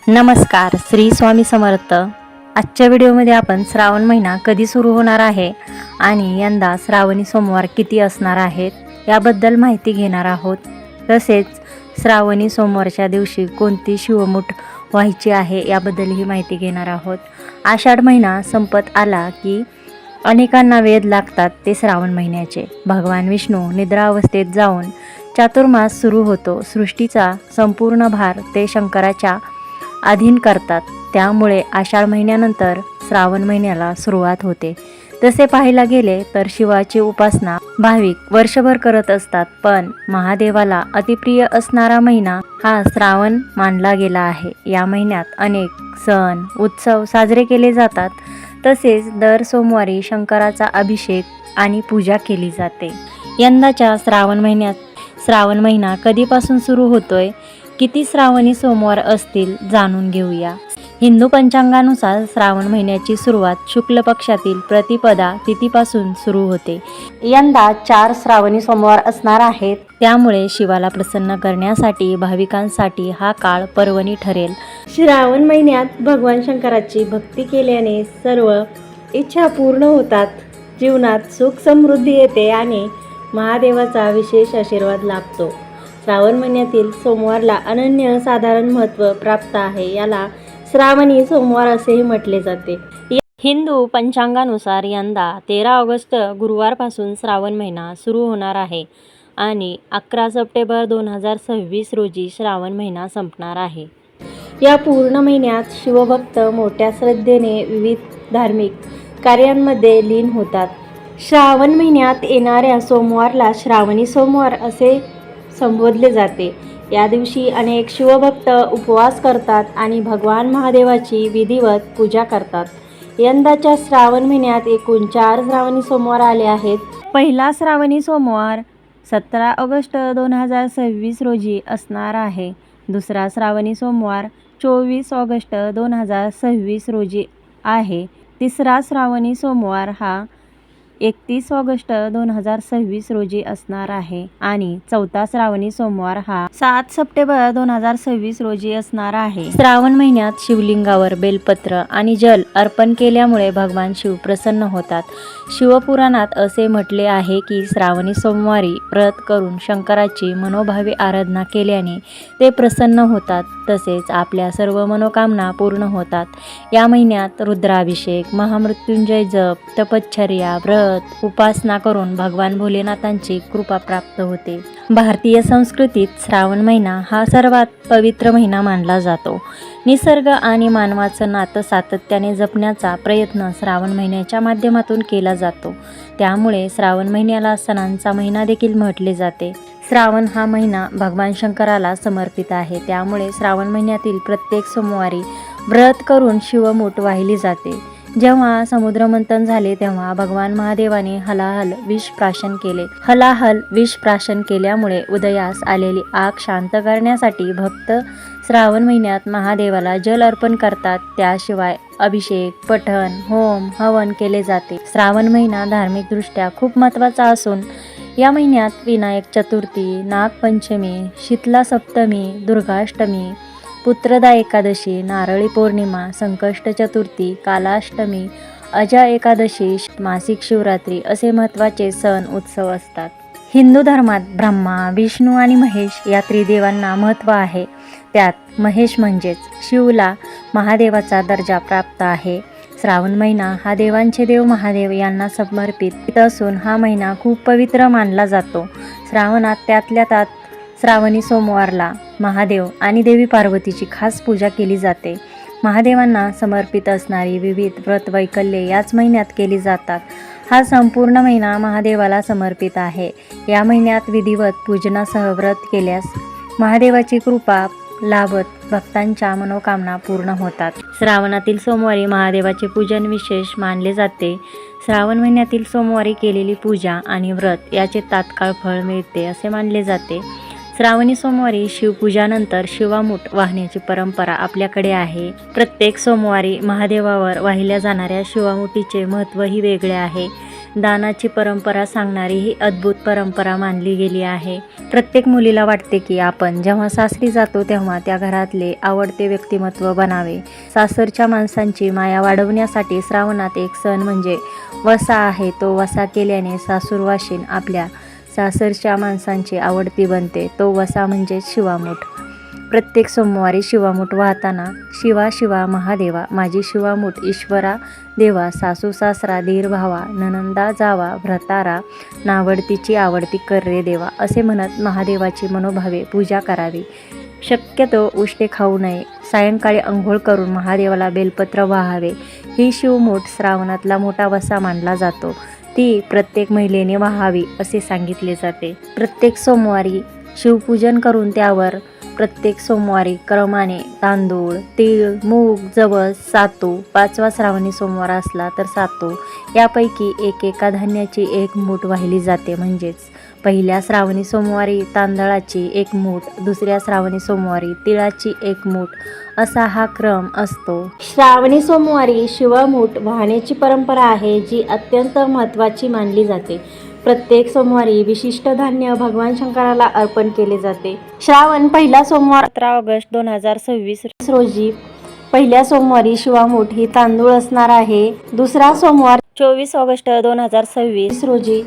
नमस्कार, श्री स्वामी समर्थ। आजच्या व्हिडिओमध्ये आपण श्रावण महिना कधी सुरू होणार आहे आणि यंदा श्रावणी सोमवार किती असणार आहेत याबद्दल माहिती घेणार आहोत। तसेच श्रावणी सोमवारच्या दिवशी कोणती शिवमुठ व्हायची आहे याबद्दलही माहिती घेणार आहोत। आषाढ महिना संपत आला की अनेकांना वेध लागतात ते श्रावण महिन्याचे। भगवान विष्णू निद्रा अवस्थेत जाऊन चातुर्मास सुरू होतो। सृष्टीचा संपूर्ण भार ते शंकराच्या अधीन करतात, त्यामुळे आषाढ महिन्यानंतर श्रावण महिन्याला सुरुवात होते। तसे पाहायला गेले तर शिवाची उपासना भाविक वर्षभर करत असतात, पण महादेवाला अतिप्रिय असणारा महिना हा श्रावण मानला गेला आहे। या महिन्यात अनेक सण उत्सव साजरे केले जातात। तसेच दर सोमवारी शंकराचा अभिषेक आणि पूजा केली जाते। यंदाच्या श्रावण महिना कधीपासून सुरू होतोय, किती श्रावणी सोमवार असतील जाणून घेऊया। हिंदू पंचांगानुसार श्रावण महिन्याची सुरुवात शुक्ल पक्षातील प्रतिपदा तिथीपासून सुरू होते। यंदा 4 श्रावणी सोमवार असणार आहेत, त्यामुळे शिवाला प्रसन्न करण्यासाठी भाविकांसाठी हा काळ पर्वणी ठरेल। श्रावण महिन्यात भगवान शंकराची भक्ती केल्याने सर्व इच्छा पूर्ण होतात, जीवनात सुख समृद्धी येते आणि महादेवाचा विशेष आशीर्वाद लाभतो। श्रावण महिन्यातील सोमवारला अनन्यसाधारण महत्त्व प्राप्त आहे। याला श्रावणी सोमवार असेही म्हटले जाते। हिंदू पंचांगानुसार यंदा 13 ऑगस्ट गुरुवारपासून श्रावण महिना सुरू होणार आहे आणि 11 सप्टेंबर 2026 रोजी श्रावण महिना संपणार आहे। या पूर्ण महिन्यात शिवभक्त मोठ्या श्रद्धेने विविध धार्मिक कार्यांमध्ये लीन होतात। श्रावण महिन्यात येणाऱ्या सोमवारला श्रावणी सोमवार असे संबोधले जाते। या दिवशी अनेक शिवभक्त उपवास करतात आणि भगवान महादेवाची विधिवत पूजा करतात। यंदाच्या श्रावण महिन्यात एकूण 4 श्रावणी सोमवार आले आहेत। पहिला श्रावणी सोमवार 17 ऑगस्ट 2026 रोजी असणार आहे। दुसरा श्रावणी सोमवार 24 ऑगस्ट 2026 रोजी आहे। तिसरा श्रावणी सोमवार हा 31 ऑगस्ट 2026 रोजी असणार आहे आणि चौथा श्रावणी सोमवार हा 7 सप्टेंबर 2026 रोजी असणार आहे। श्रावण महिन्यात शिवलिंगावर बेलपत्र आणि जल अर्पण केल्यामुळे भगवान शिव प्रसन्न होतात। शिवपुराणात असे म्हटले आहे की श्रावणी सोमवारी व्रत करून शंकराची मनोभावे आराधना केल्याने ते प्रसन्न होतात, तसेच आपल्या सर्व मनोकामना पूर्ण होतात। या महिन्यात रुद्राभिषेक, महामृत्युंजय जप, तपश्चर्या, व्रत, उपासना करून भगवान भोलेनाथांची कृपा प्राप्त होते। भारतीय संस्कृतीत श्रावण महिना हा सर्वात पवित्र महिना मानला जातो। निसर्ग आणि मानवाचं नातं सातत्याने जपण्याचा प्रयत्न श्रावण महिन्याच्या माध्यमातून केला जातो, त्यामुळे श्रावण महिन्याला सणांचा महिना देखील म्हटले जाते। श्रावण हा महिना भगवान शंकराला समर्पित आहे, त्यामुळे श्रावण महिन्यातील प्रत्येक सोमवारी व्रत करून शिवमुठ वाहिली जाते। जेव्हा समुद्रमंथन झाले तेव्हा भगवान महादेवाने हलाहल विष प्राशन केल्यामुळे उदयास आलेली आग शांत करण्यासाठी भक्त श्रावण महिन्यात महादेवाला जल अर्पण करतात। त्याशिवाय अभिषेक, पठण, होम, हवन केले जाते। श्रावण महिना धार्मिकदृष्ट्या खूप महत्त्वाचा असून या महिन्यात विनायक चतुर्थी, नागपंचमी, शीतला सप्तमी, दुर्गाष्टमी, पुत्रदा एकादशी, नारळी पौर्णिमा, संकष्ट चतुर्थी, कालाष्टमी, अजा एकादशी, मासिक शिवरात्री असे महत्त्वाचे सण उत्सव असतात। हिंदू धर्मात ब्रह्मा, विष्णू आणि महेश या त्रिदेवांना महत्त्व आहे। त्यात महेश म्हणजेच शिवला महादेवाचा दर्जा प्राप्त आहे। श्रावण महिना हा देवांचे देव महादेव यांना समर्पित असून हा महिना खूप पवित्र मानला जातो। श्रावणात त्यातल्या त्यात श्रावणी सोमवारला महादेव आणि देवी पार्वतीची खास पूजा केली जाते। महादेवांना समर्पित असणारी विविध व्रत वैकल्ये याच महिन्यात केली जातात। हा संपूर्ण महिना महादेवाला समर्पित आहे। या महिन्यात विधिवत पूजनासह व्रत केल्यास महादेवाची कृपा लाभत भक्तांच्या मनोकामना पूर्ण होतात। श्रावणातील सोमवारी महादेवाचे पूजन विशेष मानले जाते। श्रावण महिन्यातील सोमवारी केलेली पूजा आणि व्रत याचे तात्काळ फळ मिळते असे मानले जाते। श्रावणी सोमवारी शिवपूजानंतर शिवामुठ वाहण्याची परंपरा आपल्याकडे आहे। प्रत्येक सोमवारी महादेवावर वाहिल्या जाणाऱ्या शिवामुठीचे महत्त्वही वेगळे आहे। दानाची परंपरा सांगणारी ही अद्भुत परंपरा मानली गेली आहे. प्रत्येक मुलीला वाटते की आपण जेव्हा सासरी जातो तेव्हा त्या घरातले आवडते व्यक्तिमत्व बनावे. सासरच्या माणसांची माया वाढवण्यासाठी श्रावणात एक सण म्हणजे वसा आहे. तो वसा केल्याने सासूरवाशीण आपल्या सासरच्या माणसांची आवडती बनते. तो वसा म्हणजे शिवामूठ. प्रत्येक सोमवारी शिवामूठ वाहताना शिवा शिवा महादेवा, माझी शिवामूठ ईश्वरा देवा, सासू सासरा दीर भावा, ननंदा जावा, भ्रतारा, नावडतीची आवडती कर रे देवा, असे म्हणत महादेवाची मनोभावे पूजा करावी. शक्यतो उष्टे खाऊ नये. सायंकाळी अंघोळ करून महादेवाला बेलपत्र वाहावे. ही शिवमूठ श्रावणातला मोठा वसा मानला जातो. ती प्रत्येक महिलेने वाहावी असे सांगितले जाते. प्रत्येक सोमवारी शिवपूजन करून त्यावर प्रत्येक सोमवारी क्रमाने तांदूळ, तीळ, मूग, जवस, सातू, 5वा श्रावणी सोमवार असला तर सातू यापैकी एका धान्याची एक मूठ वाहिली जाते. म्हणजेच पहिल्या श्रावणी सोमवारी तांदळाची एक मूठ, दुसऱ्या श्रावणी सोमवारी तिळाची एक मूठ, असा हा क्रम असतो. श्रावणी सोमवारी शिवमूठ वाहण्याची परंपरा आहे जी अत्यंत महत्त्वाची मानली जाते. प्रत्येक सोमवारी विशिष्ट धान्य भगवान शंकराला अर्पण केले जाते. श्रावण पहिला सोमवार 17 ऑगस्ट 2026 रोजी पहिल्या सोमवारी शिवामूठ ही तांदूळ असणार आहे. दुसरा सोमवार 24 ऑगस्ट 2026 रोजी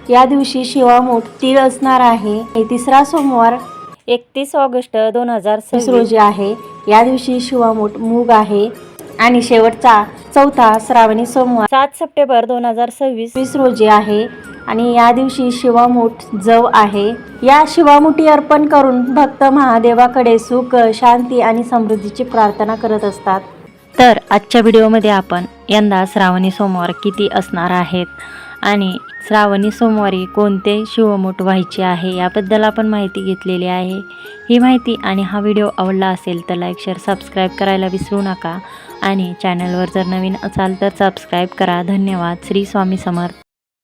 या दिवशी शिवामूठ तीळ असणार आहे. तिसरा सोमवार 31 ऑगस्ट 2026 रोजी आहे. या दिवशी शिवामूठ मूग आहे. आणि शेवटचा चौथा श्रावणी सोमवार 7 सप्टेंबर 2026 रोजी आहे आणि या दिवशी शिवामूठ जव आहे. या शिवामुठी अर्पण करून भक्त महादेवाकडे सुख, शांती आणि समृद्धीची प्रार्थना करत असतात. तर आजच्या व्हिडिओमध्ये आपण यंदा श्रावणी सोमवार किती असणार आहेत आणि श्रावणी सोमवारी कोणते शिवमूठ व्हायचे आहे याबद्दल आपण माहिती घेतलेली आहे. ही माहिती आणि हा व्हिडिओ आवडला असेल तर लाईक, शेअर, सबस्क्राईब करायला विसरू नका आणि चॅनलवर जर नवीन असाल तर सबस्क्राईब करा. धन्यवाद. श्री स्वामी समर्थ.